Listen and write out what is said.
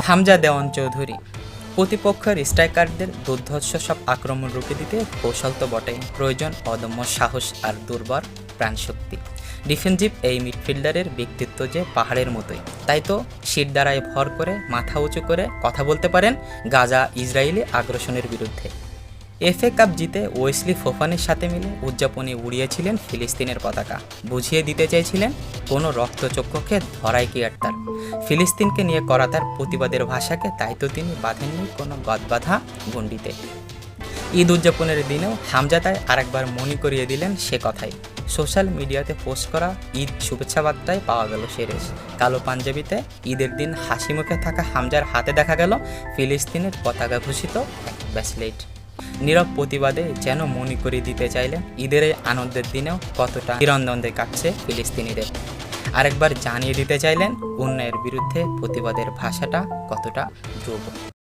হামজা দেওয়ান চৌধুরী প্রতিপক্ষের স্ট্রাইকারদের দুর্ধর্ষ সব আক্রমণ রুখে দিতে কৌশল তো বটেই, প্রয়োজন অদম্য সাহস আর দুর্বার প্রাণশক্তি। ডিফেন্সিভ এই মিডফিল্ডারের ব্যক্তিত্ব যে পাহাড়ের মতোই, তাই তো শিরদাঁড়ায় ভর করে মাথা উঁচু করে কথা বলতে পারেন গাজা ইসরায়েলি আগ্রাসনের বিরুদ্ধে। এফএ কাপ জিতে ওয়েসলি ফোফানের সাথে মিলে উদযাপনে উড়িয়েছিলেন ফিলিস্তিনের পতাকা, বুঝিয়ে দিতে চাইছিলেন কোনো রক্তচক্ষুকে ধরাই কি আর তার। ফিলিস্তিনকে নিয়ে করা তার প্রতিবাদের ভাষাকে তাই তো তিনি বাঁধেননি কোনো গদবাঁধা গণ্ডিতে। ঈদ উদযাপনের দিনেও হামজা তাই আরেকবার মনে করিয়ে দিলেন সে কথাই। সোশ্যাল মিডিয়াতে পোস্ট করা ঈদ শুভেচ্ছা বার্তায় পাওয়া গেল সে রেশ। কালো পাঞ্জাবিতে ঈদের দিন হাসি মুখে থাকা হামজার হাতে দেখা গেল ফিলিস্তিনের পতাকা ঘোষিত এক ব্রেসলেট। নীরব প্রতিবাদে যেন মনে করিয়ে দিতে চাইলেন ঈদের এই আনন্দের দিনেও কতটা নিরন্দন্দে কাটছে ফিলিস্তিনিদের। আরেকবার জানিয়ে দিতে চাইলেন অন্যায়ের বিরুদ্ধে প্রতিবাদের ভাষাটা কতটা ধ্রুব।